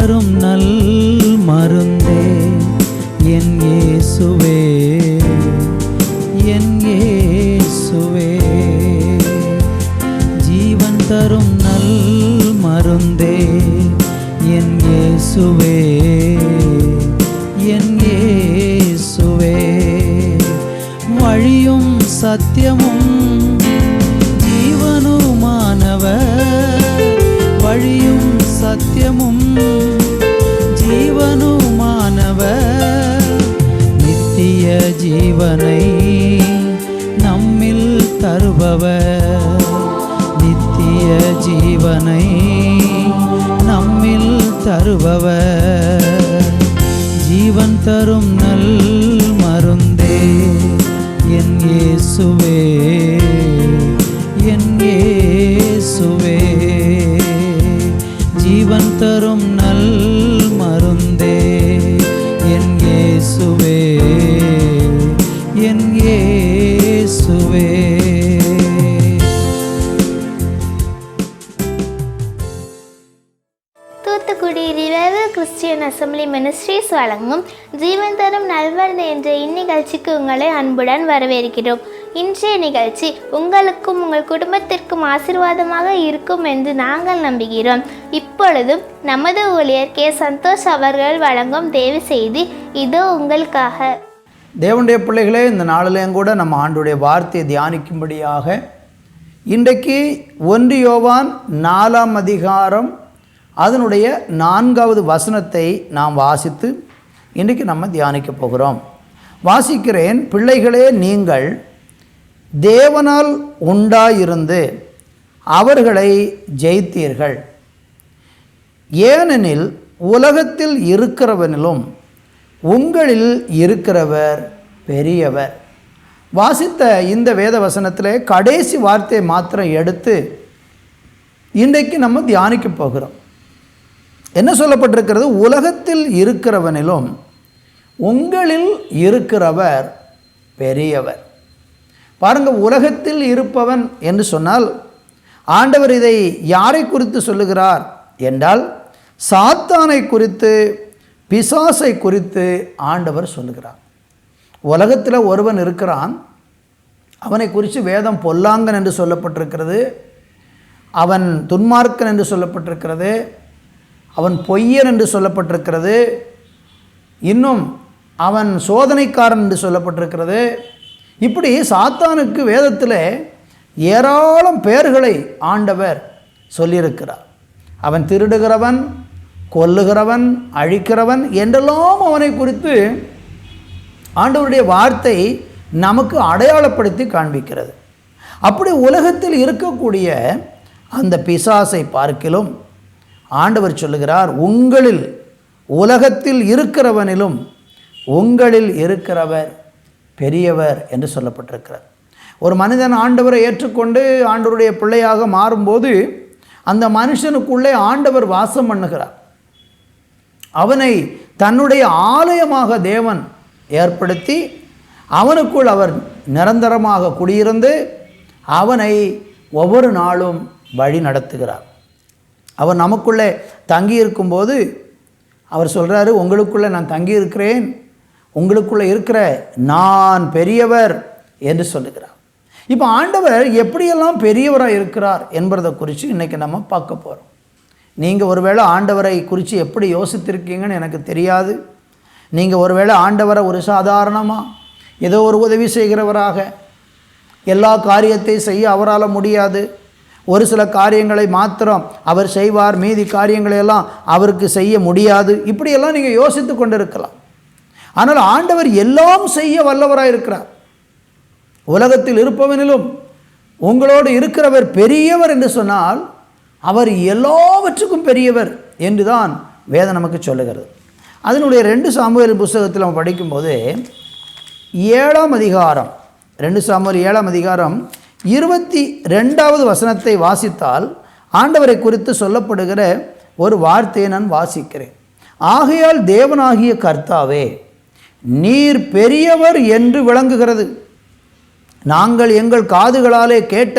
தரும் நல் மருந்தே என் இயேசுவே, என் இயேசுவே. ஜீவன் தரும் நல் மருந்தே என் இயேசுவே, என் இயேசுவே. வழியும் சத்தியமும் ஜீவனுமானவர், வழியும் சத்தியமும் ஜீவனுமானவர். நித்திய ஜீவனை நம்மில் தருபவர், நித்திய ஜீவனை நம்மில் தருபவர். ஜீவன் தரும் நல் மருந்தே என் இயேசுவே, என் இயேசுவே. ஜீவன் தரும் நல் மருந்தே என் இயேசுவே, என் இயேசுவே. Thoothukudi revival Christian assembly ministries வழங்கும் ஜீவன் தரும் நல்வரது என்ற இந்நிகழ்ச்சிக்கு உங்களை அன்புடன் வரவேற்கிறோம். இன்றைய நிகழ்ச்சி உங்களுக்கும் உங்கள் குடும்பத்திற்கும் ஆசீர்வாதமாக இருக்கும் என்று நாங்கள் நம்புகிறோம். இப்பொழுதும் நமது ஊழியர் கே. சந்தோஷ் அவர்கள் வழங்கும் தேவ செய்தி இதோ உங்களுக்காக. தேவனுடைய பிள்ளைகளே, இந்த நாளிலேயும் கூட நம்ம ஆண்டுடைய வார்த்தையை தியானிக்கும்படியாக இன்றைக்கு 1 யோவான் 4ஆம் அதிகாரம் அதனுடைய 4வது வசனத்தை நாம் வாசித்து இன்றைக்கு நம்ம தியானிக்க போகிறோம். வாசிக்கிறேன். பிள்ளைகளே, நீங்கள் தேவனால் உண்டாயிருந்து அவர்களை ஜெயித்தீர்கள். ஏனெனில் உலகத்தில் இருக்கிறவனிலும் உங்களில் இருக்கிறவர் பெரியவர். வாசித்த இந்த வேத வசனத்திலே கடைசி வார்த்தையை மாத்திரம் எடுத்து இன்றைக்கு நம்ம தியானிக்க போகிறோம். என்ன சொல்லப்பட்டிருக்கிறது? உலகத்தில் இருக்கிறவனிலும் உங்களில் இருக்கிறவர் பெரியவர். பாருங்க, உலகத்தில் இருப்பவன் என்று சொன்னால் ஆண்டவர் இதை யாரை குறித்து சொல்லுகிறார் என்றால் சாத்தானை குறித்து, பிசாசை குறித்து ஆண்டவர் சொல்லுகிறார். உலகத்தில் ஒருவன் இருக்கிறான், அவனை குறித்து வேதம் பொல்லாங்கன் என்று சொல்லப்பட்டிருக்கிறது, அவன் துன்மார்க்கன் என்று சொல்லப்பட்டிருக்கிறது, அவன் பொய்யன் என்று சொல்லப்பட்டிருக்கிறது, இன்னும் அவன் சோதனைக்காரன் என்று சொல்லப்பட்டிருக்கிறது. இப்படி சாத்தானுக்கு வேதத்தில் ஏராளம் பெயர்களை ஆண்டவர் சொல்லியிருக்கிறார். அவன் திருடுகிறவன், கொல்லுகிறவன், அழிக்கிறவன் என்றெல்லாம் அவனை குறித்து ஆண்டவருடைய வார்த்தை நமக்கு அடையாளப்படுத்தி காண்பிக்கிறது. அப்படி உலகத்தில் இருக்கக்கூடிய அந்த பிசாசை பார்க்கிலும் ஆண்டவர் சொல்லுகிறார், உங்களில், உலகத்தில் இருக்கிறவனிலும் உங்களில் இருக்கிறவர் பெரியவர் என்று சொல்லப்பட்டிருக்கிறார். ஒரு மனிதன் ஆண்டவரை ஏற்றுக்கொண்டு ஆண்டவருடைய பிள்ளையாக மாறும்போது அந்த மனுஷனுக்குள்ளே ஆண்டவர் வாசம் பண்ணுகிறார். அவனை தன்னுடைய ஆலயமாக தேவன் ஏற்படுத்தி அவனுக்குள் அவர் நிரந்தரமாக குடியிருந்து அவனை ஒவ்வொரு நாளும் வழி நடத்துகிறார். அவர் நமக்குள்ளே தங்கியிருக்கும்போது அவர் சொல்கிறாரு, உங்களுக்குள்ளே நான் தங்கியிருக்கிறேன், உங்களுக்குள்ளே இருக்கிற நான் பெரியவர் என்று சொல்லுகிறார். இப்போ ஆண்டவர் எப்படியெல்லாம் பெரியவராக இருக்கிறார் என்பதை குறித்து இன்றைக்கி நம்ம பார்க்க போகிறோம். நீங்கள் ஒருவேளை ஆண்டவரை குறித்து எப்படி யோசித்திருக்கீங்கன்னு எனக்கு தெரியாது. நீங்கள் ஒருவேளை ஆண்டவரை ஒரு சாதாரணமாக ஏதோ ஒரு உதவி செய்கிறவராக, எல்லா காரியத்தையும் செய்ய அவரால் முடியாது, ஒரு சில காரியங்களை மாத்திரம் அவர் செய்வார், மீதி காரியங்களையெல்லாம் அவருக்கு செய்ய முடியாது, இப்படியெல்லாம் நீங்கள் யோசித்து கொண்டு இருக்கலாம். ஆனால் ஆண்டவர் எல்லாம் செய்ய வல்லவராக இருக்கிறார். உலகத்தில் இருப்பவனிலும் உங்களோடு இருக்கிறவர் பெரியவர் என்று சொன்னால் அவர் எல்லாவற்றுக்கும் பெரியவர் என்று தான் வேதம் நமக்கு சொல்லுகிறது. அதனுடைய 2 சாமுவேல் புத்தகத்தில் நம்ம படிக்கும்போது 7ஆம் அதிகாரம் 2 சாமுவேல் 7ஆம் அதிகாரம் 22வது வசனத்தை வாசித்தால் ஆண்டவரை குறித்து சொல்லப்படுகிற ஒரு வார்த்தையை நான் வாசிக்கிறேன். ஆகையால் தேவனாகிய கர்த்தாவே, நீர் பெரியவர் என்று விளங்குகிறது. நாங்கள் எங்கள் காதுகளாலே கேட்ட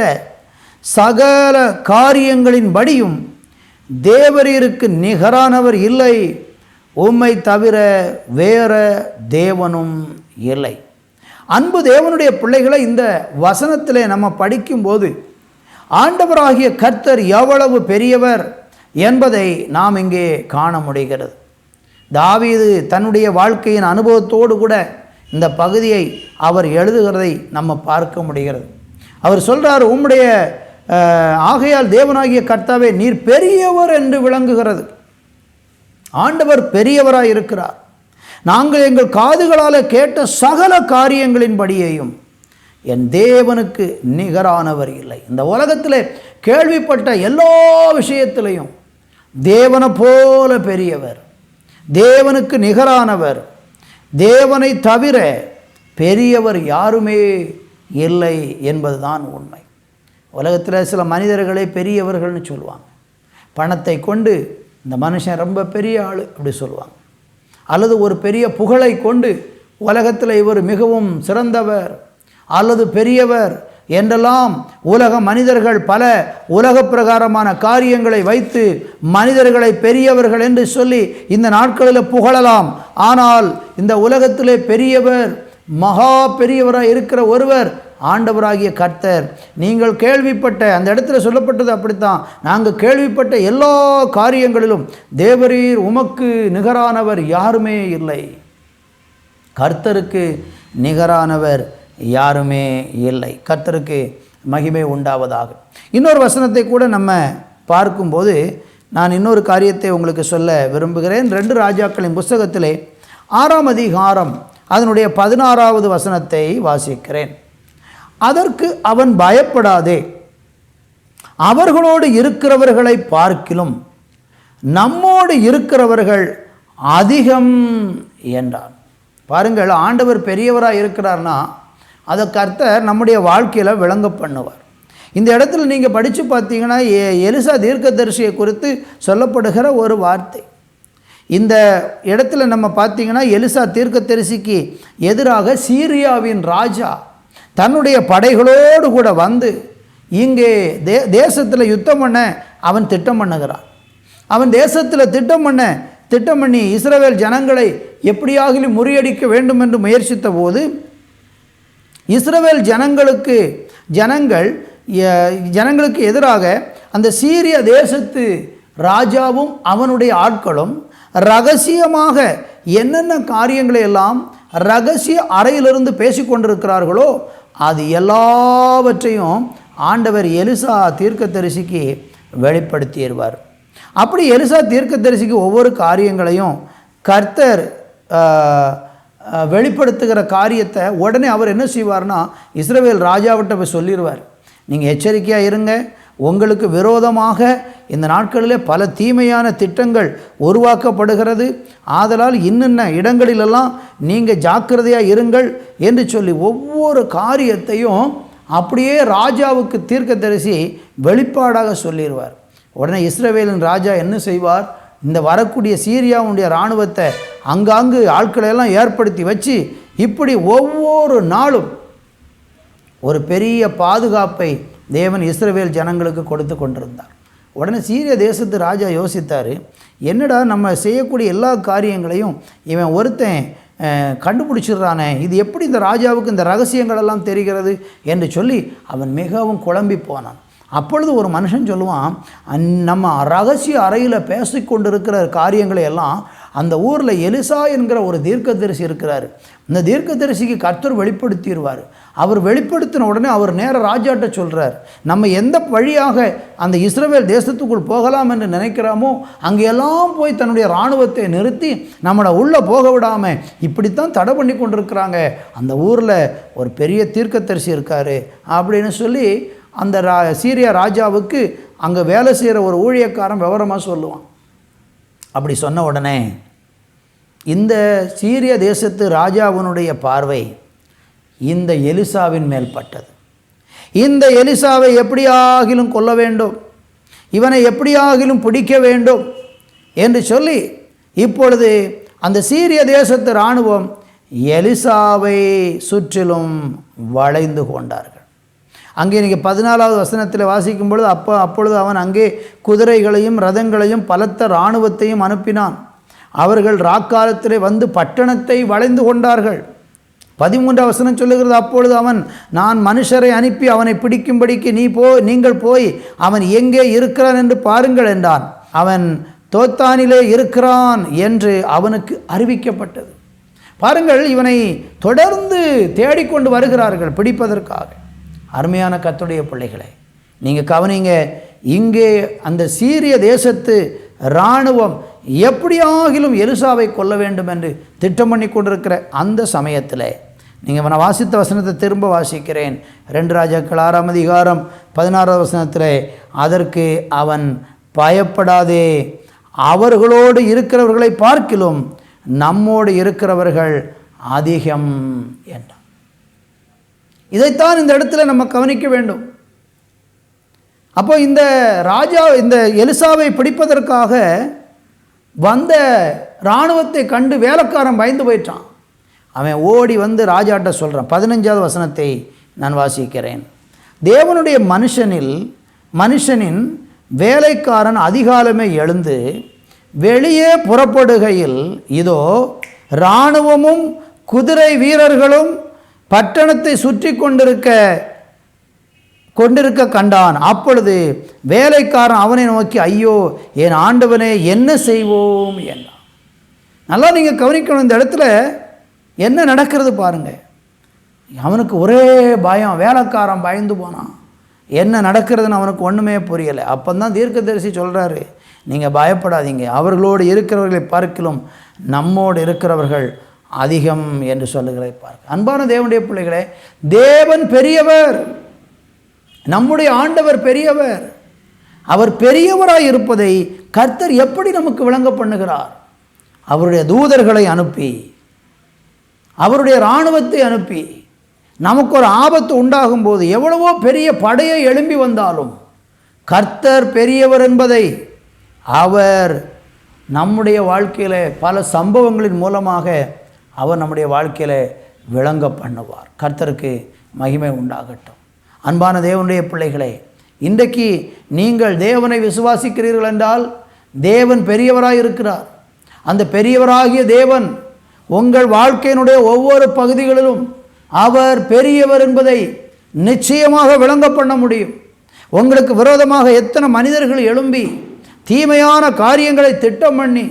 சகல காரியங்களின்படியும் தேவரீருக்கு நிகரானவர் இல்லை, உம்மை தவிர வேற தேவனும் இல்லை. அன்பு தேவனுடைய பிள்ளைகளை, இந்த வசனத்திலே நம்ம படிக்கும்போது ஆண்டவராகிய கர்த்தர் எவ்வளவு பெரியவர் என்பதை நாம் இங்கே காண முடிகிறது. தாவீது தன்னுடைய வாழ்க்கையின் அனுபவத்தோடு கூட இந்த பகுதியை அவர் எழுதுகிறதை நம்ம பார்க்க முடிகிறது. அவர் சொல்கிறார், உம்முடைய ஆகையால் தேவனாகிய கர்த்தாவே நீர் பெரியவர் என்று விளங்குகிறது. ஆண்டவர் பெரியவராய் இருக்கிறார். நாங்கள் எங்கள் காதுகளால் கேட்ட சகல காரியங்களின்படியையும் என் தேவனுக்கு நிகரானவர் இல்லை. இந்த உலகத்தில் கேள்விப்பட்ட எல்லா விஷயத்திலையும் தேவனை போல பெரியவர், தேவனுக்கு நிகரானவர், தேவனை தவிர பெரியவர் யாருமே இல்லை என்பதுதான் உண்மை. உலகத்தில் சில மனிதர்களை பெரியவர்கள்னு சொல்லுவாங்க. பணத்தை கொண்டு இந்த மனுஷன் ரொம்ப பெரிய ஆள் அப்படி சொல்லுவாங்க. அல்லது ஒரு பெரிய புகழை கொண்டு உலகத்தில் இவர் மிகவும் சிறந்தவர் அல்லது பெரியவர் என்றெல்லாம் உலக மனிதர்கள் பல உலக பிரகாரமான காரியங்களை வைத்து மனிதர்களை பெரியவர்கள் என்று சொல்லி இந்த நாட்களில் புகழலாம். ஆனால் இந்த உலகத்திலே பெரியவர், மகா பெரியவராக இருக்கிற ஒருவர் ஆண்டவராகிய கர்த்தர். நீங்கள் கேள்விப்பட்ட அந்த இடத்துல சொல்லப்பட்டது அப்படித்தான். நாங்கள் கேள்விப்பட்ட எல்லா காரியங்களிலும் தேவரீர் உமக்கு நிகரானவர் யாருமே இல்லை, கர்த்தருக்கு நிகரானவர் யாருமே இல்லை. கர்த்தருக்கு மகிமை உண்டாவதாக. இன்னொரு வசனத்தை கூட நம்ம பார்க்கும்போது நான் இன்னொரு காரியத்தை உங்களுக்கு சொல்ல விரும்புகிறேன். 2 ராஜாக்களின் புஸ்தகத்திலே 6ஆம் அதிகாரம் அதனுடைய 16வது வசனத்தை வாசிக்கிறேன். அதற்கு அவன் பயப்படாதே, அவர்களோடு இருக்கிறவர்களை பார்க்கிலும் நம்மோடு இருக்கிறவர்கள் அதிகம் என்றான். பாருங்கள், ஆண்டவர் பெரியவராக இருக்கிறார்னா அதை கர்த்தர் நம்முடைய வாழ்க்கையில் விளங்க பண்ணுவார். இந்த இடத்துல நீங்கள் படித்து பார்த்தீங்கன்னா எலிசா தீர்க்கதரிசியை குறித்து சொல்லப்படுகிற ஒரு வார்த்தை. இந்த இடத்துல நம்ம பார்த்தீங்கன்னா எலிசா தீர்க்கதரிசிக்கு எதிராக சீரியாவின் ராஜா தன்னுடைய படைகளோடு கூட வந்து இங்கே தேசத்தில் யுத்தம் பண்ண அவன் திட்டம் பண்ணுகிறான். அவன் தேசத்தில் திட்டம் பண்ணி இஸ்ரவேல் ஜனங்களை எப்படியாகிலும் முறியடிக்க வேண்டும் என்று முயற்சித்த போது இஸ்ரவேல் ஜனங்களுக்கு எதிராக அந்த சீரிய தேசத்து ராஜாவும் அவனுடைய ஆட்களும் ரகசியமாக என்னென்ன காரியங்களை எல்லாம் ரகசிய அறையிலிருந்து பேசிக்கொண்டிருக்கிறார்களோ அது எல்லாவற்றையும் ஆண்டவர் எலிசா தீர்க்கதரிசிக்கு வெளிப்படுத்திடுவார். அப்படி எலிசா தீர்க்கதரிசிக்கு ஒவ்வொரு காரியங்களையும் கர்த்தர் வெளிப்படுத்துகிற காரியத்தை உடனே அவர் என்ன செய்வார்னா இஸ்ரவேல் ராஜாவிட்ட போய் சொல்லிடுவார். நீங்கள் எச்சரிக்கையாக இருங்க, உங்களுக்கு விரோதமாக இந்த நாட்களிலே பல தீமையான திட்டங்கள் உருவாக்கப்படுகிறது, ஆதலால் இன்னென்ன இடங்களிலெல்லாம் நீங்கள் ஜாக்கிரதையாக இருங்கள் என்று சொல்லி ஒவ்வொரு காரியத்தையும் அப்படியே ராஜாவுக்கு தீர்க்கதரிசி வெளிப்பாடாக சொல்லிடுவார். உடனே இஸ்ரவேலின் ராஜா என்ன செய்வார், இந்த வரக்கூடிய சீரியாவுடைய இராணுவத்தை அங்காங்கு ஆட்களையெல்லாம் ஏற்படுத்தி வச்சு இப்படி ஒவ்வொரு நாளும் ஒரு பெரிய பாதுகாப்பை தேவன் இஸ்ரவேல் ஜனங்களுக்கு கொடுத்து கொண்டிருந்தார். உடனே சீரிய தேசத்து ராஜா யோசித்தார், என்னடா நம்ம செய்யக்கூடிய எல்லா காரியங்களையும் இவன் ஒருத்தன் கண்டுபிடிச்சிடுறானே, இது எப்படி இந்த ராஜாவுக்கு இந்த ரகசியங்களெல்லாம் தெரிகிறது என்று சொல்லி அவன் மிகவும் குழம்பி போனான். அப்பொழுது ஒரு மனுஷன் சொல்லுவான், நம்ம ரகசிய அறையில் பேசிக்கொண்டிருக்கிற காரியங்களை எல்லாம் அந்த ஊரில் எலிசா என்கிற ஒரு தீர்க்கதரிசி இருக்கிறார், இந்த தீர்க்கதரிசிக்கு கர்த்தர் வெளிப்படுத்திடுவார். அவர் வெளிப்படுத்தின உடனே அவர் நேர ராஜாட்ட சொல்கிறார், நம்ம எந்த வழியாக அந்த இஸ்ரவேல் தேசத்துக்குள் போகலாம் என்று நினைக்கிறோமோ அங்கெல்லாம் போய் தன்னுடைய இராணுவத்தை நிறுத்தி நம்மளை உள்ளே போக விடாமல் இப்படித்தான் தடை பண்ணி கொண்டிருக்கிறாங்க, அந்த ஊரில் ஒரு பெரிய தீர்க்கதரிசி இருக்கார் அப்படின்னு சொல்லி அந்த சீரியா ராஜாவுக்கு அங்கே வேலை செய்கிற ஒரு ஊழியக்காரன் விவரமாக சொல்லுவான். அப்படி சொன்ன உடனே இந்த சீரிய தேசத்து ராஜாவினுடைய பார்வை இந்த எலிசாவின் மேல் பட்டது. இந்த எலிசாவை எப்படியாகிலும் கொல்ல வேண்டும், இவனை எப்படியாகிலும் பிடிக்க வேண்டும் என்று சொல்லி இப்பொழுது அந்த சீரிய தேசத்து இராணுவம் எலிசாவை சுற்றிலும் வளைந்து கொண்டார்கள். அங்கே நீங்கள் 14வது வசனத்தில் வாசிக்கும் பொழுது அப்பொழுது அவன் அங்கே குதிரைகளையும் ரதங்களையும் பலத்த இராணுவத்தையும் அனுப்பினான். அவர்கள் ராக்காலத்திலே வந்து பட்டணத்தை வளைந்து கொண்டார்கள். 13வது வசனம் சொல்லுகிறது, அப்பொழுது அவன், நான் மனுஷரை அனுப்பி அவனை பிடிக்கும்படிக்கு நீங்கள் போய் அவன் எங்கே இருக்கிறான் என்று பாருங்கள் என்றான். அவன் தோத்தானிலே இருக்கிறான் என்று அவனுக்கு அறிவிக்கப்பட்டது. பாருங்கள், இவனை தொடர்ந்து தேடிக்கொண்டு வருகிறார்கள் பிடிப்பதற்காக. அருமையான கர்த்தருடைய பிள்ளைகளை, நீங்கள் கவனிங்க. இங்கே அந்த சீரிய தேசத்து இராணுவம் எப்படியாகிலும் எலிசாவை கொல்ல வேண்டும் என்று திட்டம் பண்ணி கொண்டிருக்கிற அந்த சமயத்தில் நீங்கள் வாசித்த வசனத்தை திரும்ப வாசிக்கிறேன். 2 ராஜாக்கள் 6ஆம் அதிகாரம் 16வது வசனத்தில், அதற்கு அவன், பயப்படாதே, அவர்களோடு இருக்கிறவர்களை பார்க்கிலும் நம்மோடு இருக்கிறவர்கள் அதிகம் என்றான். இதைத்தான் இந்த இடத்துல நம்ம கவனிக்க வேண்டும். அப்போ இந்த எலிசாவை பிடிப்பதற்காக வந்த இராணுவத்தை கண்டு வேலைக்காரன் பயந்து போயிட்டான். அவன் ஓடி வந்து ராஜாட்ட சொல்கிறான். 15வது வசனத்தை நான் வாசிக்கிறேன். தேவனுடைய மனுஷனின் வேலைக்காரன் அதிகாலமே எழுந்து வெளியே புறப்படுகையில், இதோ இராணுவமும் குதிரை வீரர்களும் பட்டணத்தை சுற்றி கொண்டிருக்க கண்டான். அப்பொழுது வேலைக்காரன் அவனை நோக்கி, ஐயோ என் ஆண்டவனே, என்ன செய்வோம் என்றான். நல்லா நீங்கள் கவனிக்கணும். இந்த இடத்துல என்ன நடக்கிறது பாருங்க. அவனுக்கு ஒரே பயம். வேலைக்காரன் பயந்து போனான். என்ன நடக்கிறதுன்னு அவனுக்கு ஒன்றுமே புரியலை. அப்போதான் தீர்க்கதரிசி சொல்கிறாரு, நீங்கள் பயப்படாதீங்க, அவர்களோடு இருக்கிறவர்களை பார்க்கிலும் நம்மோடு இருக்கிறவர்கள் அதிகம் என்று சொல்லுகிறதை பார்க்க. அன்பான தேவனுடைய பிள்ளைகளே, தேவன் பெரியவர், நம்முடைய ஆண்டவர் பெரியவர். அவர் பெரியவராய் இருப்பதை கர்த்தர் எப்படி நமக்கு விளங்க பண்ணுகிறார்? அவருடைய தூதர்களை அனுப்பி, அவருடைய இராணுவத்தை அனுப்பி, நமக்கு ஒரு ஆபத்து உண்டாகும் போது எவ்வளவோ பெரிய படையை எழும்பி வந்தாலும் கர்த்தர் பெரியவர் என்பதை அவர் நம்முடைய வாழ்க்கையில் பல சம்பவங்களின் மூலமாக அவர் நம்முடைய வாழ்க்கையில் விளங்க பண்ணுவார். கர்த்தருக்கு மகிமை உண்டாகட்டும். அன்பான தேவனுடைய பிள்ளைகளே, இன்றைக்கு நீங்கள் தேவனை விசுவாசிக்கிறீர்கள் என்றால் தேவன் பெரியவராக இருக்கிறார். அந்த பெரியவராகிய தேவன் உங்கள் வாழ்க்கையினுடைய ஒவ்வொரு பகுதிகளிலும் அவர் பெரியவர் என்பதை நிச்சயமாக விளங்க பண்ண முடியும். உங்களுக்கு விரோதமாக எத்தனை மனிதர்கள் எழும்பி தீமையான காரியங்களை திட்டம் பண்ணி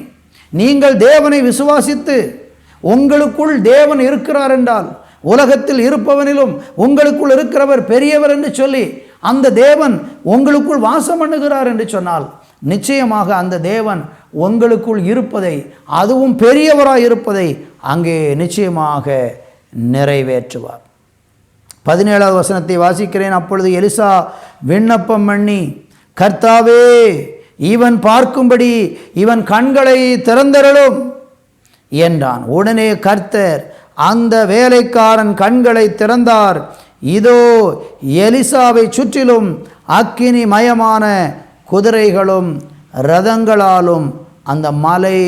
நீங்கள் தேவனை விசுவாசித்து உங்களுக்குள் தேவன் இருக்கிறார் என்றால், உலகத்தில் இருப்பவனிலும் உங்களுக்குள் இருக்கிறவர் பெரியவர் என்று சொல்லி அந்த தேவன் உங்களுக்குள் வாசம் பண்ணுகிறார் என்று சொன்னால், நிச்சயமாக அந்த தேவன் உங்களுக்குள் இருப்பதை, அதுவும் பெரியவராய் இருப்பதை அங்கே நிச்சயமாக நிறைவேற்றுவார். 17வது வசனத்தை வாசிக்கிறேன். அப்பொழுது எலிசா விண்ணப்பம் பண்ணி, கர்த்தாவே, இவன் பார்க்கும்படி இவன் கண்களை திறந்தருளும் என்றான். உடனே கர்த்தர் அந்த வேலைக்காரன் கண்களை திறந்தார். இதோ எலிசாவை சுற்றிலும் அக்கினி மயமான குதிரைகளும் இரதங்களாலும் அந்த மலை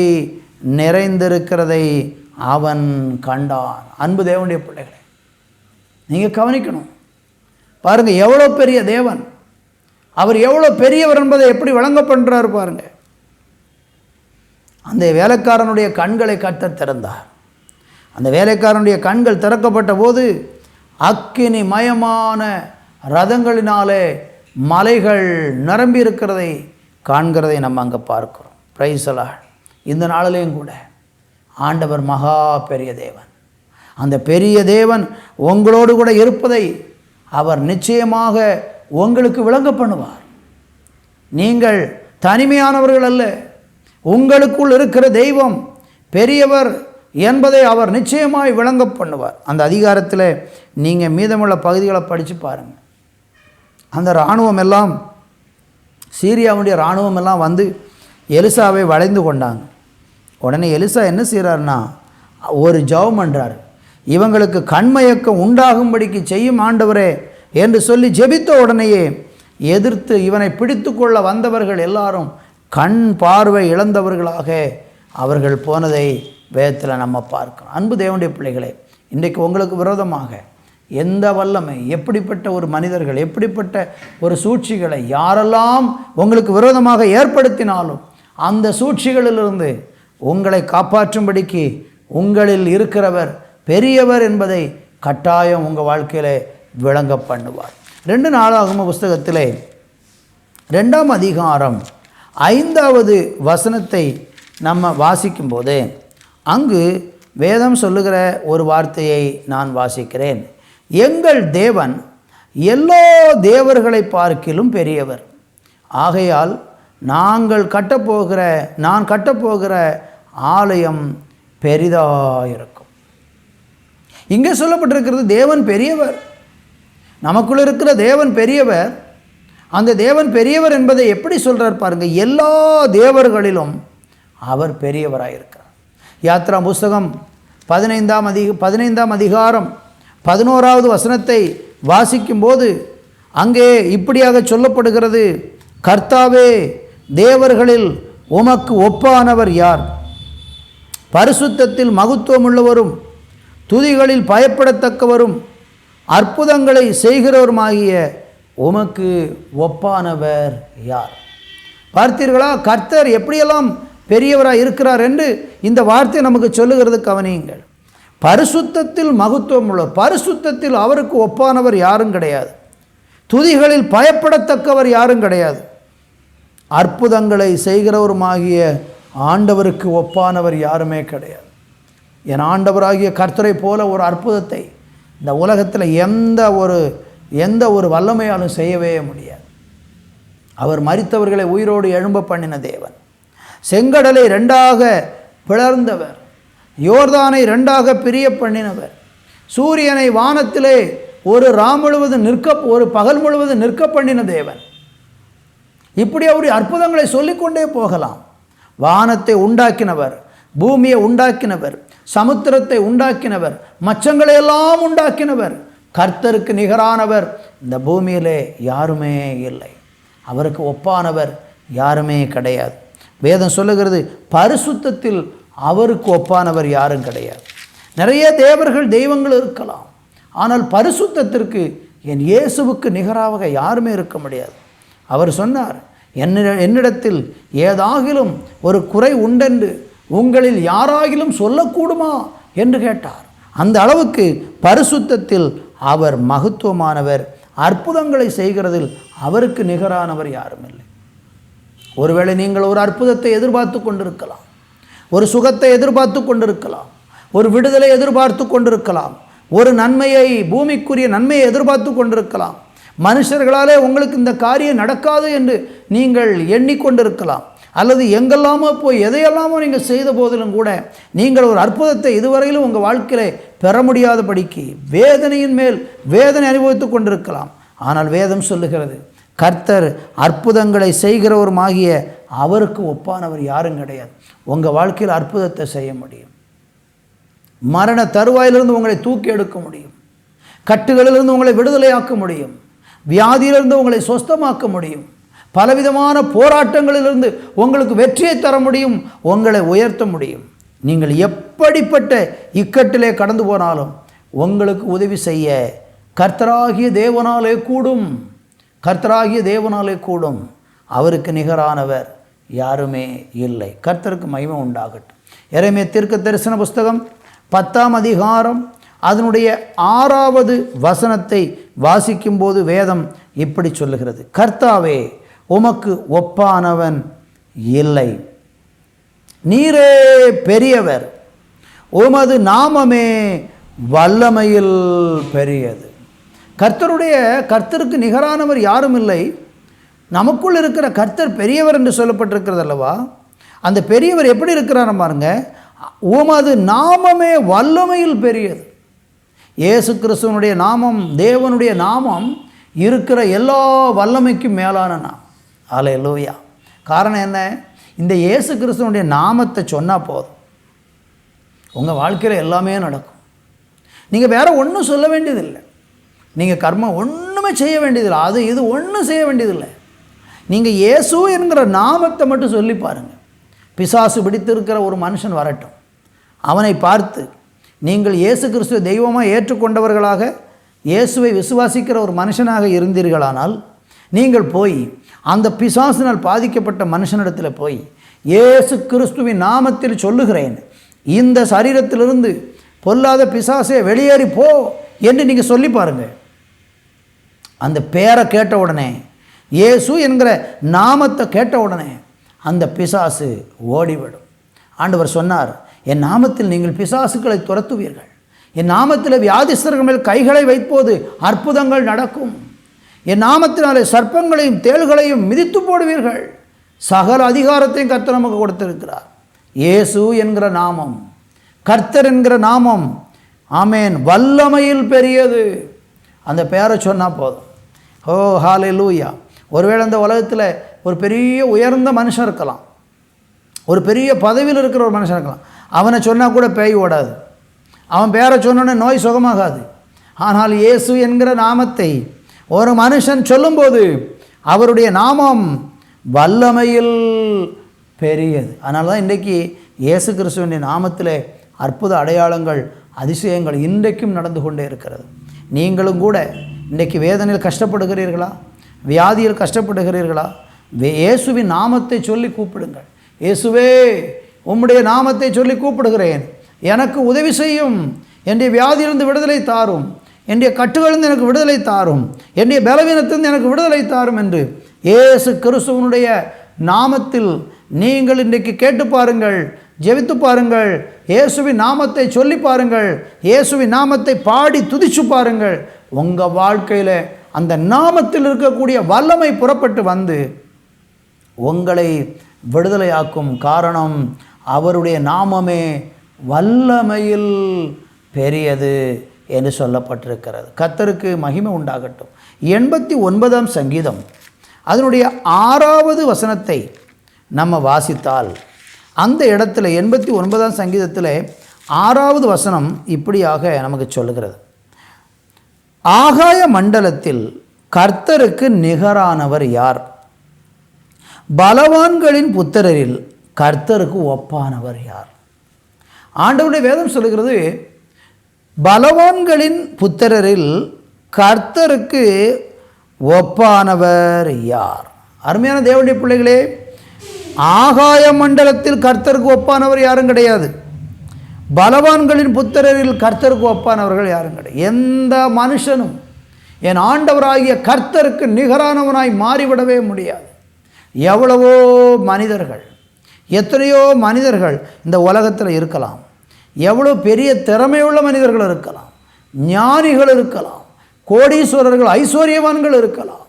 நிறைந்திருக்கிறதை அவன் கண்டான். அன்பு தேவனுடைய பிள்ளைகளை, நீங்கள் கவனிக்கணும். பாருங்கள், எவ்வளோ பெரிய தேவன், அவர் எவ்வளோ பெரியவர் என்பதை எப்படி விளங்க பண்ணுறாரு பாருங்க. அந்த வேலைக்காரனுடைய கண்களை கர்த்தர் திறந்தார். அந்த வேலைக்காரனுடைய கண்கள் திறக்கப்பட்ட போது அக்கினி மயமான ரதங்களினாலே மலைகள் நிரம்பி இருக்கிறதை காண்கிறதை நம்ம அங்கே பார்க்கிறோம். Praise the Lord. இந்த நாளிலேயும் கூட ஆண்டவர் மகா பெரிய தேவன். அந்த பெரிய தேவன் உங்களோடு கூட இருப்பதை அவர் நிச்சயமாக உங்களுக்கு விளங்க பண்ணுவார். நீங்கள் தனிமையானவர்கள் அல்ல, உங்களுக்குள் இருக்கிற தெய்வம் பெரியவர் என்பதை அவர் நிச்சயமாய் விளங்க பண்ணுவார். அந்த அதிகாரத்தில் நீங்கள் மீதமுள்ள பகுதிகளை படித்து பாருங்கள். அந்த இராணுவம் எல்லாம், சீரியாவுடைய இராணுவம் எல்லாம் வந்து எலிசாவை வளைந்து கொண்டாங்க. உடனே எலிசா என்ன செய்கிறார்னா, ஒரு ஜெபம் பண்ணுறார். இவங்களுக்கு கண்மயக்கம் உண்டாகும்படிக்கு செய்யும் ஆண்டவரே என்று சொல்லி ஜெபித்த உடனேயே எதிர்த்து இவனை பிடித்து கொள்ள வந்தவர்கள் எல்லாரும் கண் பார்வை இழந்தவர்களாக அவர்கள் போனதை வேதத்தில் நம்ம பார்க்கிறோம். அன்பு தேவனுடைய பிள்ளைகளே, இன்றைக்கு உங்களுக்கு விரோதமாக எந்த வல்லமை, எப்படிப்பட்ட ஒரு மனிதர்கள், எப்படிப்பட்ட ஒரு சூழ்ச்சிகளை யாரெல்லாம் உங்களுக்கு விரோதமாக ஏற்படுத்தினாலும் அந்த சூழ்ச்சிகளிலிருந்து உங்களை காப்பாற்றும்படிக்கு உங்களில் இருக்கிறவர் பெரியவர் என்பதை கட்டாயம் உங்கள் வாழ்க்கையில் விளங்க பண்ணுவார். 2 நாளாகம புஸ்தகத்திலே 2ஆம் அதிகாரம் 5வது வசனத்தை நம்ம வாசிக்கும்போது அங்கு வேதம் சொல்லுகிற ஒரு வார்த்தையை நான் வாசிக்கிறேன். எங்கள் தேவன் எல்லா தேவர்களை பார்க்கிலும் பெரியவர், ஆகையால் நான் கட்டப்போகிற ஆலயம் பெரிதாயிருக்கும். இங்கே சொல்லப்பட்டிருக்கிறது தேவன் பெரியவர், நமக்குள்ள இருக்கிற தேவன் பெரியவர். அந்த தேவன் பெரியவர் என்பதை எப்படி சொல்கிறார் பாருங்க, எல்லா தேவர்களிலும் அவர் பெரியவராயிருக்கிறார். யாத்ரா புஸ்தகம் 15ஆம் அதிகாரம் 11வது வசனத்தை வாசிக்கும்போது அங்கே இப்படியாக சொல்லப்படுகிறது, கர்த்தாவே, தேவர்களில் உமக்கு ஒப்பானவர் யார்? பரிசுத்தத்தில் மகத்துவமுள்ளவரும் துதிகளில் பயப்படத்தக்கவரும் அற்புதங்களை செய்கிறவருமாகிய உமக்கு ஒப்பானவர் யார்? பார்த்தீர்களா, கர்த்தர் எப்படியெல்லாம் பெரியவராக இருக்கிறார் என்று இந்த வார்த்தை நமக்கு சொல்லுகிறது. கவனியுங்கள், பரிசுத்தத்தில் மகத்துவம் உள்ளவர், பரிசுத்தத்தில் அவருக்கு ஒப்பானவர் யாரும் கிடையாது. துதிகளில் பயப்படத்தக்கவர் யாரும் கிடையாது. அற்புதங்களை செய்கிறவருமாகிய ஆண்டவருக்கு ஒப்பானவர் யாருமே கிடையாது. என் ஆண்டவராகிய கர்த்தரை போல ஒரு அற்புதத்தை இந்த உலகத்தில் எந்த ஒரு வல்லமையாலும் செய்யவே முடியாது. அவர் மரித்தவர்களை உயிரோடு எழும்ப பண்ணின தேவன், செங்கடலை 2ஆக பிளர்ந்தவர், யோர்தானை 2ஆக பிரிய பண்ணினவர், சூரியனை வானத்திலே ஒரு பகல் முழுவதும் நிற்க பண்ணின தேவன். இப்படி அவருடைய அற்புதங்களை சொல்லிக்கொண்டே போகலாம். வானத்தை உண்டாக்கினவர், பூமியை உண்டாக்கினவர், சமுத்திரத்தை உண்டாக்கினவர், மச்சங்களை எல்லாம் உண்டாக்கினவர். கர்த்தருக்கு நிகரானவர் இந்த பூமியிலே யாருமே இல்லை. அவருக்கு ஒப்பானவர் யாருமே கிடையாது. வேதம் சொல்லுகிறது, பரிசுத்தத்தில் அவருக்கு ஒப்பானவர் யாரும் கிடையாது. நிறைய தெய்வங்கள் இருக்கலாம், ஆனால் பரிசுத்தத்திற்கு என் இயேசுவுக்கு நிகராக யாருமே இருக்க முடியாது. அவர் சொன்னார், என்னிடத்தில் ஏதாகிலும் ஒரு குறை உண்டென்று உங்களில் யாராகிலும் சொல்லக்கூடுமா என்று கேட்டார். அந்த அளவுக்கு பரிசுத்தத்தில் அவர் மகத்துவமானவர். அற்புதங்களை செய்கிறதில் அவருக்கு நிகரானவர் யாரும் இல்லை. ஒருவேளை நீங்கள் ஒரு அற்புதத்தை எதிர்பார்த்து கொண்டிருக்கலாம், ஒரு சுகத்தை எதிர்பார்த்து கொண்டிருக்கலாம், ஒரு விடுதலை எதிர்பார்த்து கொண்டிருக்கலாம், ஒரு நன்மையை, பூமிக்குரிய நன்மையை எதிர்பார்த்து கொண்டிருக்கலாம். மனுஷர்களாலே உங்களுக்கு இந்த காரியம் நடக்காது என்று நீங்கள் எண்ணிக்கொண்டிருக்கலாம். அல்லது எங்கெல்லாமோ போய் எதையெல்லாமோ நீங்கள் செய்த போதிலும் கூட நீங்கள் ஒரு அற்புதத்தை இதுவரையிலும் உங்கள் வாழ்க்கையில் பெற முடியாதபடிக்கு வேதனையின் மேல் வேதனை அனுபவித்து கொண்டிருக்கலாம். ஆனால் வேதம் சொல்லுகிறது, கர்த்தர் அற்புதங்களை செய்கிறவருமாகிய அவருக்கு ஒப்பானவர் யாரும் கிடையாது. உங்கள் வாழ்க்கையில் அற்புதத்தை செய்ய முடியும். மரண தருவாயிலிருந்து உங்களை தூக்கி எடுக்க முடியும். கட்டுகளிலிருந்து உங்களை விடுதலையாக்க முடியும். வியாதியிலிருந்து உங்களை சொஸ்தமாக்க முடியும். பலவிதமான போராட்டங்களிலிருந்து உங்களுக்கு வெற்றியை தர முடியும், உங்களை உயர்த்த முடியும். நீங்கள் எப்படிப்பட்ட இக்கட்டிலே கடந்து போனாலும் உங்களுக்கு உதவி செய்ய கர்த்தராகிய தேவனாலே கூடும். கர்த்தராகிய தேவனாலே கூடும். அவருக்கு நிகரானவர் யாருமே இல்லை. கர்த்தருக்கு மகிமை உண்டாகட்டும். எரேமியா தீர்க்கதரிசன புஸ்தகம் 10ஆம் அதிகாரம் அதனுடைய 6வது வசனத்தை வாசிக்கும்போது வேதம் இப்படி சொல்லுகிறது, கர்த்தாவே, உமக்கு ஒப்பானவன் இல்லை, நீரே பெரியவர், உமது நாமமே வல்லமையில் பெரியது. கர்த்தருக்கு நிகரானவர் யாரும் இல்லை. நமக்குள் இருக்கிற கர்த்தர் பெரியவர் என்று சொல்லப்பட்டிருக்கிறது அல்லவா? அந்த பெரியவர் எப்படி இருக்கிறார் பாருங்க, உமது நாமமே வல்லமையில் பெரியது. இயேசு கிறிஸ்துவனுடைய நாமம், தேவனுடைய நாமம் இருக்கிற எல்லா வல்லமைக்கும் மேலான நாமம். அல்லேலூயா. காரணம் என்ன? இந்த இயேசு கிறிஸ்துவனுடைய நாமத்தை சொன்னால் போதும், உங்கள் வாழ்க்கையில் எல்லாமே நடக்கும். நீங்கள் வேறு ஒன்றும் சொல்ல வேண்டியதில்லை. நீங்கள் கர்மம் ஒன்றுமே செய்ய வேண்டியதில்லை. அது இது ஒன்றும் செய்ய வேண்டியதில்லை. நீங்கள் இயேசு என்கிற நாமத்தை மட்டும் சொல்லி பாருங்கள். பிசாசு பிடித்திருக்கிற ஒரு மனுஷன் வரட்டும், அவனை பார்த்து நீங்கள் இயேசு கிறிஸ்துவ தெய்வமாக ஏற்றுக்கொண்டவர்களாக இயேசுவை விசுவாசிக்கிற ஒரு மனுஷனாக இருந்தீர்களானால் நீங்கள் போய் அந்த பிசாசினால் பாதிக்கப்பட்ட மனுஷனிடத்தில் போய் இயேசு கிறிஸ்துவின் நாமத்தில் சொல்லுகிறேன், இந்த சரீரத்திலிருந்து பொல்லாத பிசாசே வெளியேறி போ என்று நீங்கள் சொல்லி பாருங்கள். அந்த பேரை கேட்ட உடனே, இயேசு என்கிற நாமத்தை கேட்ட உடனே அந்த பிசாசு ஓடிவிடும். ஆண்டவர் சொன்னார், என் நாமத்தில் நீங்கள் பிசாசுகளை துரத்துவீர்கள், என் நாமத்தில் வியாதிஸ்தர்கள் மேல் கைகளை வைப்போது அற்புதங்கள் நடக்கும், என் நாமத்தினாலே சர்ப்பங்களையும் தேள்களையும் மிதித்து போடுவீர்கள், சகல அதிகாரத்தையும் கர்த்தர் நமக்கு கொடுத்திருக்கிறார். இயேசு என்கிற நாமம், கர்த்தர் என்கிற நாமம், ஆமேன், வல்லமையில் பெரியது. அந்த பேரை சொன்னால் போதும். ஓ ஹல்லேலூயா. ஒருவேளை இந்த உலகத்தில் ஒரு பெரிய உயர்ந்த மனுஷன் இருக்கலாம், ஒரு பெரிய பதவியில் இருக்கிற ஒரு மனுஷன் இருக்கலாம், அவனை சொன்னால் கூட பேய் ஓடாது, அவன் பேரை சொன்னோன்னே நோய் சுகமாகாது. ஆனால் இயேசு என்கிற நாமத்தை ஒரு மனுஷன் சொல்லும்போது அவருடைய நாமம் வல்லமையில் பெரியது. அதனால தான் இன்றைக்கி இயேசு கிறிஸ்துவின் நாமத்தில் அற்புத அடையாளங்கள் அதிசயங்கள் இன்றைக்கும் நடந்து கொண்டே இருக்கிறது. நீங்களும் கூட இன்றைக்கி வேதனையில் கஷ்டப்படுகிறீர்களா, வியாதியில் கஷ்டப்படுகிறீர்களா, இயேசுவின் நாமத்தை சொல்லி கூப்பிடுங்கள். இயேசுவே, உம்முடைய நாமத்தை சொல்லி கூப்பிடுகிறேன், எனக்கு உதவி செய்யும், என்னுடைய வியாதியிலிருந்து விடுதலை தாரும், என்னுடைய கட்டுகளிலிருந்து எனக்கு விடுதலை தாரும், என்னுடைய பலவீனத்திலிருந்து எனக்கு விடுதலை தாரும் என்று இயேசு கிறிஸ்துவனுடைய நாமத்தில் நீங்கள் இன்றைக்கு கேட்டு பாருங்கள், ஜெபித்து பாருங்கள், இயேசுவின் நாமத்தை சொல்லி பாருங்கள், இயேசுவின் நாமத்தை பாடி துதிச்சு பாருங்கள். உங்கள் வாழ்க்கையில் அந்த நாமத்தில் இருக்கக்கூடிய வல்லமை புறப்பட்டு வந்து உங்களை விடுதலையாக்கும். காரணம், அவருடைய நாமமே வல்லமையில் பெரியது என்று சொல்லப்பட்டிருக்கிறது. கர்த்தருக்கு மகிமை உண்டாகட்டும். 89ஆம் சங்கீதம் அதனுடைய 6வது வசனத்தை நம்ம வாசித்தால் அந்த இடத்துல 89ஆம் சங்கீதத்தில் 6வது வசனம் இப்படியாக நமக்கு சொல்லுகிறது, ஆகாய மண்டலத்தில் கர்த்தருக்கு நிகரானவர் யார், பலவான்களின் புத்திரரில் கர்த்தருக்கு ஒப்பானவர் யார். ஆண்டவருடைய வேதம் சொல்லுகிறது, பலவான்களின் புத்திரரில் கர்த்தருக்கு ஒப்பானவர் யார். அருமையான தேவனுடைய பிள்ளைகளே, ஆகாய மண்டலத்தில் கர்த்தருக்கு ஒப்பானவர் யாரும் கிடையாது, பலவான்களின் புத்திரரில் கர்த்தருக்கு ஒப்பானவர்கள் யாரும் கிடையாது. எந்த மனுஷனும் என் ஆண்டவராகிய கர்த்தருக்கு நிகரானவனாய் மாறிவிடவே முடியாது. எவ்வளவோ மனிதர்கள், எத்தனையோ மனிதர்கள் இந்த உலகத்தில் இருக்கலாம், எவ்வளோ பெரிய திறமையுள்ள மனிதர்கள் இருக்கலாம், ஞானிகள் இருக்கலாம், கோடீஸ்வரர்கள் ஐஸ்வர்யவான்கள் இருக்கலாம்,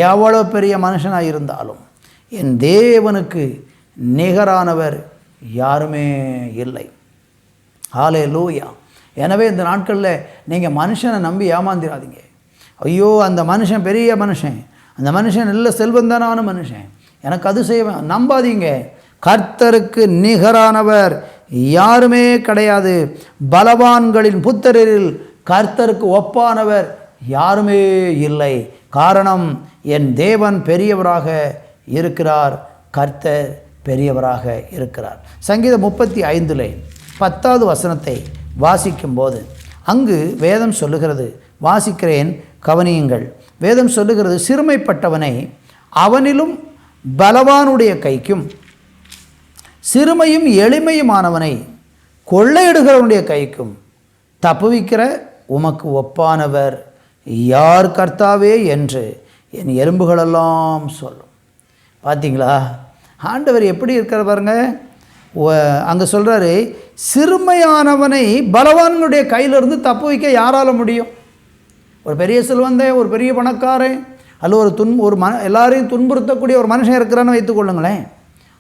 எவ்வளோ பெரிய மனுஷனாக இருந்தாலும் என் தேவனுக்கு நிகரானவர் யாருமே இல்லை. ஹல்லேலூயா. எனவே இந்த நாட்களில் நீங்கள் மனுஷனை நம்பி ஏமாந்திராதீங்க. ஐயோ, அந்த மனுஷன் பெரிய மனுஷன், அந்த மனுஷன் நல்ல செல்வந்தான மனுஷன், எனக்கு அது செய்வேன், நம்பாதீங்க. கர்த்தருக்கு நிகரானவர் யாருமே கிடையாது. பலவான்களின் புத்திரரில் கர்த்தருக்கு ஒப்பானவர் யாருமே இல்லை. காரணம், என் தேவன் பெரியவராக இருக்கிறார், கர்த்தர் பெரியவராக இருக்கிறார். சங்கீதம் 35 10வது வசனத்தை வாசிக்கும்போது அங்கு வேதம் சொல்லுகிறது, வாசிக்கிறேன், கவனியுங்கள். வேதம் சொல்லுகிறது, சிறுமைப்பட்டவனை அவனிலும் பலவானுடைய கைக்கும், சிறுமையும் எளிமையுமானவனை கொள்ளையிடுகிறவனுடைய கைக்கும் தப்புவிக்கிற உமக்கு ஒப்பானவர் யார் கர்த்தாவே என்று என் எலும்புகளெல்லாம் சொல்லும். பார்த்தீங்களா, ஆண்டவர் எப்படி இருக்கிற பாருங்க. அங்கே சொல்கிறாரு, சிறுமையானவனை பலவான்களுடைய கையிலிருந்து தப்பு வைக்க யாரால முடியும்? ஒரு பெரிய செல்வந்தன், ஒரு பெரிய பணக்காரன், அல்ல ஒரு எல்லாரையும் துன்புறுத்தக்கூடிய ஒரு மனுஷன் இருக்கிறான்னு வைத்துக்கொள்ளுங்களேன்.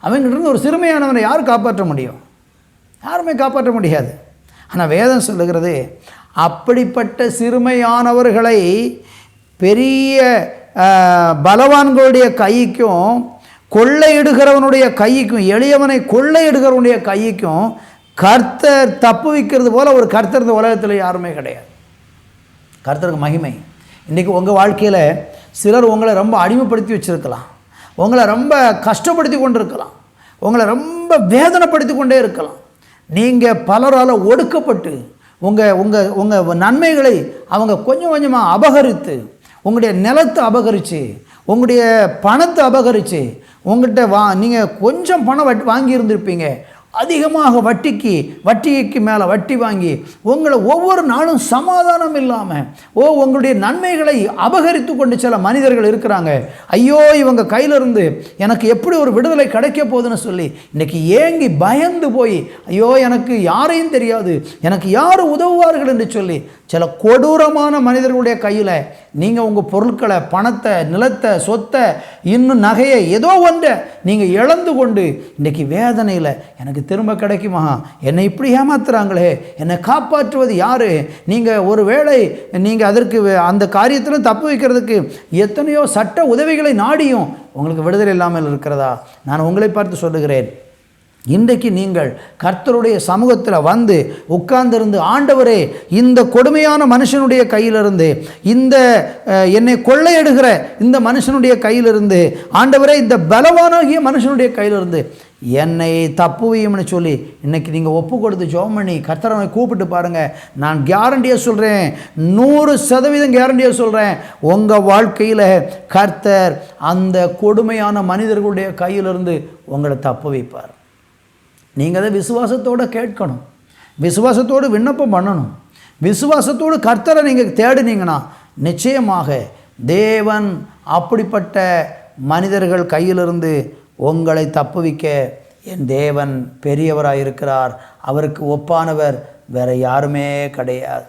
அவங்ககிட்ட ஒரு சிறுமையானவனை யார் காப்பாற்ற முடியும்? யாருமே காப்பாற்ற முடியாது. ஆனால் வேதம் சொல்லுகிறது, அப்படிப்பட்ட சிறுமையானவர்களை பெரிய பலவான்களுடைய கைக்கும், கொள்ளையிடுகிறவனுடைய கைக்கும், எளியவனை கொள்ளையிடுகிறவனுடைய கைக்கும் கர்த்தர் தப்பு வைக்கிறது போல ஒரு கர்த்தர் இந்த உலகத்தில் யாருமே கிடையாது. கர்த்தருக்கு மகிமை. இன்றைக்கி உங்கள் வாழ்க்கையில் சிலர் உங்களை ரொம்ப அடிமைப்படுத்தி வச்சுருக்கலாம், உங்களை ரொம்ப கஷ்டப்படுத்தி கொண்டு இருக்கலாம், உங்களை ரொம்ப வேதனைப்படுத்தி கொண்டே இருக்கலாம். நீங்கள் பலரால் ஒடுக்கப்பட்டு உங்கள் நன்மைகளை அவங்க கொஞ்சம் கொஞ்சமாக அபகரித்து, உங்களுடைய நிலத்தை அபகரித்து, உங்களுடைய பணத்தை அபகரித்து, உங்கள்கிட்ட நீங்கள் கொஞ்சம் பணம் வாங்கியிருந்திருப்பீங்க, அதிகமாக வட்டிக்கு மேலே வட்டி வாங்கி உங்களை ஒவ்வொரு நாளும் சமாதானம் இல்லாமல் உங்களுடைய நன்மைகளை அபகரித்து கொண்டு சில மனிதர்கள் இருக்கிறாங்க. ஐயோ, இவங்க கையிலிருந்து எனக்கு எப்படி ஒரு விடுதலை கிடைக்க போகுதுன்னு சொல்லி இன்றைக்கி ஏங்கி பயந்து போய், ஐயோ எனக்கு யாரையும் தெரியாது, எனக்கு யார் உதவுவார்கள் என்று சொல்லி சில கொடூரமான மனிதர்களுடைய கையில் நீங்கள் உங்கள் பொருட்களை, பணத்தை, நிலத்தை, சொத்தை, இன்னும் நகையை, ஏதோ ஒன்றை நீங்கள் இழந்து கொண்டு இன்றைக்கி வேதனையில் எனக்கு திரும்ப கிடைக்குமா, என்னை இப்படி ஏமாத்துறாங்களே, என்னை காப்பாற்றுவது யார்? நீங்கள் ஒரு வேளை நீங்கள் அதற்கு அந்த காரியத்தில் தப்பு வைக்கிறதுக்கு எத்தனையோ சட்ட உதவிகளை நாடியும் உங்களுக்கு விடுதலை இல்லாமல் இருக்கிறதா? நான் உங்களை பார்த்து சொல்லுகிறேன், இன்றைக்கு நீங்கள் கர்த்தருடைய சமூகத்தில் வந்து உட்கார்ந்திருந்து, ஆண்டவரே இந்த கொடுமையான மனுஷனுடைய கையிலிருந்து, இந்த என்னை கொள்ளையிடுகிற இந்த மனுஷனுடைய கையிலிருந்து, ஆண்டவரே இந்த பலவானாகிய மனுஷனுடைய கையிலிருந்து என்னை தப்புவியும்னு சொல்லி இன்றைக்கி நீங்கள் ஒப்பு கொடுத்து ஜெபம் பண்ணி கர்த்தரை கூப்பிட்டு பாருங்கள். நான் கேரண்டியாக சொல்கிறேன், 100% கேரண்டியாக சொல்கிறேன், உங்கள் வாழ்க்கையில் கர்த்தர் அந்த கொடுமையான மனிதர்களுடைய கையிலிருந்து உங்களை தப்பு வைப்பார். நீங்கள் அதை விசுவாசத்தோடு கேட்கணும், விசுவாசத்தோடு விண்ணப்பம் பண்ணணும், விசுவாசத்தோடு கர்த்தரை நீங்கள் தேடினீங்கன்னா நிச்சயமாக தேவன் அப்படிப்பட்ட மனிதர்கள் கையிலிருந்து உங்களை தப்புவிக்க என் தேவன் பெரியவராக இருக்கிறார். அவருக்கு ஒப்பானவர் வேறு யாருமே கிடையாது.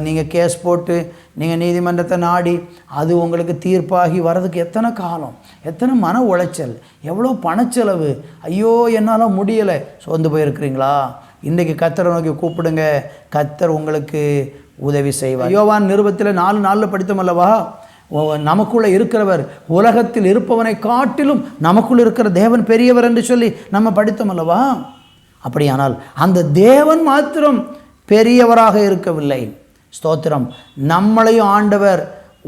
நீங்கள் கேஸ் போட்டு நீங்கள் நீதிமன்றத்தை நாடி அது உங்களுக்கு தீர்ப்பாகி வர்றதுக்கு எத்தனை காலம், எத்தனை மன உளைச்சல், எவ்வளோ பணச்செலவு. ஐயோ என்னால் முடியலை, சோர்ந்து போயிருக்கிறீங்களா? இன்றைக்கி கர்த்தரை நோக்கி கூப்பிடுங்க, கர்த்தர் உங்களுக்கு உதவி செய்வார். யோவான் நிருபத்தில் 4:4 படித்தோம் அல்லவா? நமக்குள்ளே இருக்கிறவர் உலகத்தில் இருப்பவனை காட்டிலும் நமக்குள் இருக்கிற தேவன் பெரியவர் என்று சொல்லி நம்ம படித்தோம் அல்லவா? அப்படியானால் அந்த தேவன் மாத்திரம் பெரியவராக இருக்கவில்லை. ஸ்தோத்திரம். நம்மளையும் ஆண்டவர்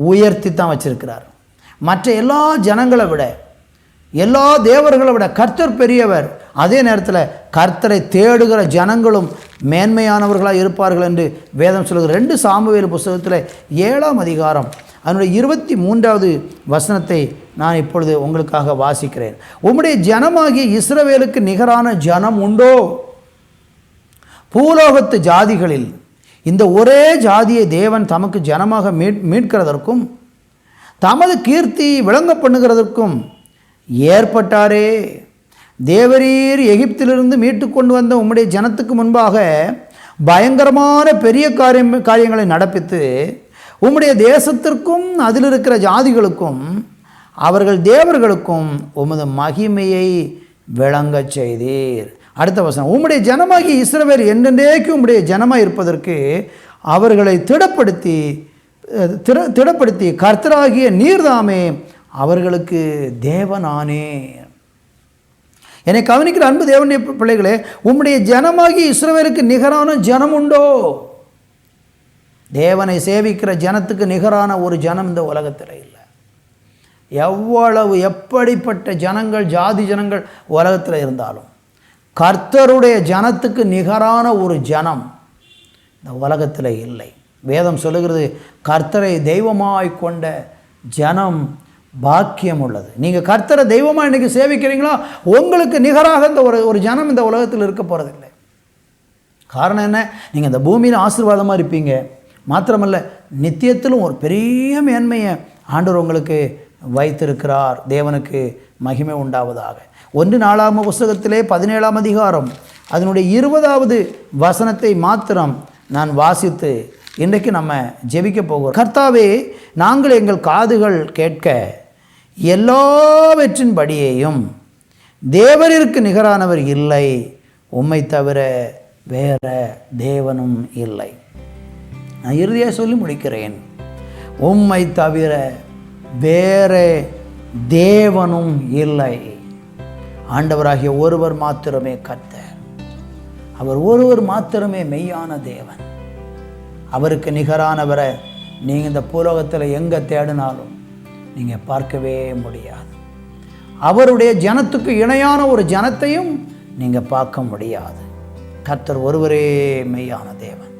உயர்த்தி தான் வச்சிருக்கிறார். மற்ற எல்லா ஜனங்களை விட, எல்லா தேவர்களை விட கர்த்தர் பெரியவர். அதே நேரத்தில் கர்த்தரை தேடுகிற ஜனங்களும் மேன்மையானவர்களாக இருப்பார்கள் என்று வேதம் சொல்லுகிற 2 சாமுவேல் புஸ்தகத்தில் 7ஆம் அதிகாரம் அதனுடைய 23வது வசனத்தை நான் இப்பொழுது உங்களுக்காக வாசிக்கிறேன். உம்முடைய ஜனமாகிய இஸ்ரவேலுக்கு நிகரான ஜனம் உண்டோ? பூலோகத்து ஜாதிகளில் இந்த ஒரே ஜாதியை தேவன் தமக்கு ஜனமாக மீட்கிறதற்கும் தமது கீர்த்தி விளங்க பண்ணுகிறதற்கும் ஏற்பட்டாரே. தேவரீர் எகிப்திலிருந்து மீட்டு கொண்டு வந்த உம்முடைய ஜனத்துக்கு முன்பாக பயங்கரமான பெரிய காரியங்களை நடப்பித்து உம்முடைய தேசத்திற்கும் அதில் இருக்கிற ஜாதிகளுக்கும் அவர்கள் தேவர்களுக்கும் உமது மகிமையை விளங்க செய்தீர். அடுத்த வசனம், உம்முடைய ஜனமாகி இஸ்ரவேல் என்றென்றைக்கு உம்முடைய ஜனமாக இருப்பதற்கு அவர்களை திடப்படுத்தி கர்த்தராகிய நீர்தாமே அவர்களுக்கு தேவனானே. என்னை கவனிக்கிற அன்பு தேவனுடைய பிள்ளைகளே, உம்முடைய ஜனமாகி இஸ்ரவேலுக்கு நிகரான ஜனம் உண்டோ? தேவனை சேவிக்கிற ஜனத்துக்கு நிகரான ஒரு ஜனம் இந்த உலகத்தில் இல்லை. எப்படிப்பட்ட ஜனங்கள், ஜாதி ஜனங்கள் உலகத்தில் இருந்தாலும் கர்த்தருடைய ஜனத்துக்கு நிகரான ஒரு ஜனம் இந்த உலகத்தில் இல்லை. வேதம் சொல்லுகிறது, கர்த்தரை தெய்வமாய் கொண்ட ஜனம் பாக்கியம் உள்ளது. நீங்கள் கர்த்தரை தெய்வமாக இன்றைக்கி சேவிக்கிறீங்களா, உங்களுக்கு நிகராக இந்த ஒரு ஜனம் இந்த உலகத்தில் இருக்க போகிறதில்லை. காரணம் என்ன? நீங்கள் இந்த பூமியில் ஆசீர்வாதமாக இருப்பீங்க, மாத்திரமல்ல நித்தியத்திலும் ஒரு பெரிய மேன்மையை ஆண்டவர் உங்களுக்கு வைத்திருக்கிறார். தேவனுக்கு மகிமை உண்டாவதாக. 1 நாளாகம புஸ்தகத்திலே 17ஆம் அதிகாரம் அதனுடைய 20வது வசனத்தை மாத்திரம் நான் வாசித்து இன்றைக்கு நம்ம ஜெபிக்க போகிறோம். கர்த்தாவே, நாங்கள் எங்கள் காதுகள் கேட்க எல்லாவற்றின்படியேயும் தேவரிற்கு நிகரானவர் இல்லை, உம்மை தவிர வேற தேவனும் இல்லை. நான் இறுதியாக சொல்லி முடிக்கிறேன், உம்மை தவிர வேற தேவனும் இல்லை. ஆண்டவராகிய ஒருவர் மாத்திரமே கர்த்தர், அவர் ஒருவர் மாத்திரமே மெய்யான தேவன். அவருக்கு நிகரானவரை நீங்கள் இந்த பூலோகத்தில் எங்கே தேடினாலும் நீங்கள் பார்க்கவே முடியாது. அவருடைய ஜனத்துக்கு இணையான ஒரு ஜனத்தையும் நீங்கள் பார்க்க முடியாது. கர்த்தர் ஒருவரே மெய்யான தேவன்.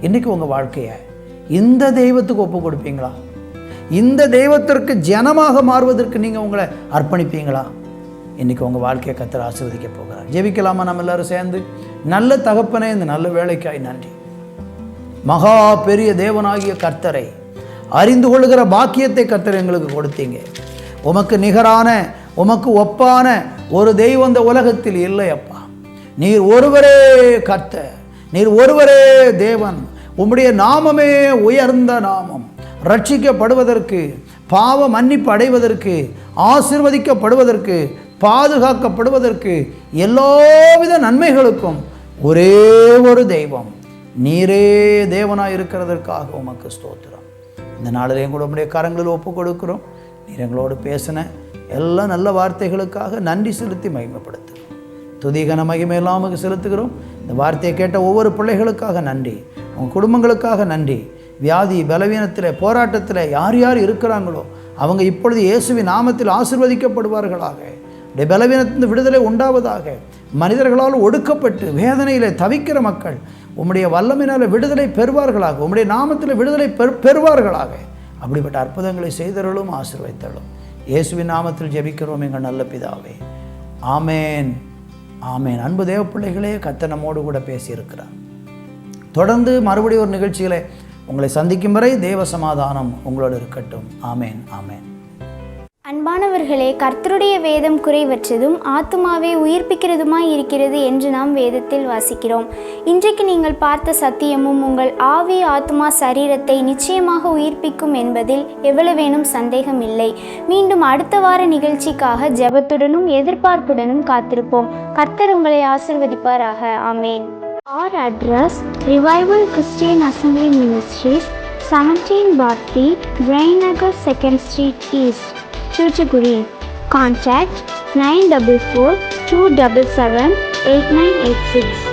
இன்றைக்கி உங்கள் வாழ்க்கையை இந்த தெய்வத்துக்கு ஒப்பு கொடுப்பீங்களா? இந்த தெய்வத்திற்கு ஜனமாக மாறுவதற்கு நீங்கள் உங்களை அர்ப்பணிப்பீங்களா? இன்றைக்கி உங்கள் வாழ்க்கையை கர்த்தர் ஆசீர்வதிக்க போகிறார். ஜெபிக்கலாமா நம்ம எல்லாரும் சேர்ந்து? நல்ல தகப்பனே, இந்த நல்ல வேலைக்காய் நன்றி. மகா பெரிய தேவனாகிய கர்த்தரை அறிந்து கொள்கிற பாக்கியத்தை கர்த்தர் எங்களுக்கு கொடுத்தீங்க. உமக்கு நிகரான, உமக்கு ஒப்பான ஒரு தெய்வம் இந்த உலகத்தில் இல்லை அப்பா. நீர் ஒருவரே கர்த்தர், நீர் ஒருவரே தேவன். உம்முடைய நாமமே உயர்ந்த நாமம். ரட்சிக்கப்படுவதற்கு, பாவ மன்னிப்பு அடைவதற்கு, ஆசீர்வதிக்கப்படுவதற்கு, பாதுகாக்கப்படுவதற்கு, எல்லாவித நன்மைகளுக்கும் ஒரே ஒரு தெய்வம். நீரே தேவனாக இருக்கிறதற்காக உமக்கு ஸ்தோத்திரம். இந்த நாளில் கூட உம்முடைய கரங்களில் ஒப்பு கொடுக்கிறோம். நீர் எங்களோடு பேசின எல்லா நல்ல வார்த்தைகளுக்காக நன்றி செலுத்தி மகிமைப்படுத்துகிறோம். துதிகன மகிமையெல்லாம் நமக்கு செலுத்துகிறோம். இந்த வார்த்தையை கேட்ட ஒவ்வொரு பிள்ளைகளுக்காக நன்றி, அவங்க குடும்பங்களுக்காக நன்றி. வியாதி பலவீனத்தில், போராட்டத்தில் யார் யார் இருக்கிறாங்களோ அவங்க இப்பொழுது இயேசுவின் நாமத்தில் ஆசீர்வதிக்கப்படுவார்களாக. பலவீனத்திலிருந்து விடுதலை உண்டாவதாக. மனிதர்களால் ஒடுக்கப்பட்டு வேதனையில் தவிக்கிற மக்கள் உம்முடைய வல்லமையினால் விடுதலை பெறுவார்களாக. உம்முடைய நாமத்தில் விடுதலை பெறுவார்களாக. அப்படிப்பட்ட அற்புதங்களை செய்தவர்களும் ஆசீர்வதித்தலும் இயேசுவின் நாமத்தில் ஜெபிக்கிறோம் எங்கள் நல்ல பிதாவே. ஆமேன், ஆமேன். அன்பு தேவ பிள்ளைகளே, கர்த்தர் நம்மோடு கூட பேசியிருக்கிறார். தொடர்ந்து மறுபடியும் ஒரு நிகழ்ச்சிகளை உங்களை சந்திக்கும் வரை தேவ சமாதானம் உங்களோடு இருக்கட்டும். ஆமேன், ஆமேன். அன்பானவர்களே, கர்த்தருடைய வேதம் குறைவற்றதும் ஆத்துமாவை உயிர்ப்பிக்கிறதுமாய் இருக்கிறது என்று நாம் வேதத்தில் வாசிக்கிறோம். இன்றைக்கு நீங்கள் பார்த்த சத்தியமும் உங்கள் ஆவி, ஆத்துமா, சரீரத்தை நிச்சயமாக உயிர்ப்பிக்கும் என்பதில் எவ்வளவேனும் சந்தேகம் இல்லை. மீண்டும் அடுத்த வார நிகழ்ச்சிக்காக ஜெபத்துடனும் எதிர்பார்ப்புடனும் காத்திருப்போம். கர்த்தர் உங்களை ஆசீர்வதிப்பாராக. ஆமேன். Our address: Revival Christian Assembly Ministries, 17/3, Brainagar 2nd Street East, Thuthukudi. Contact 944 277 8986.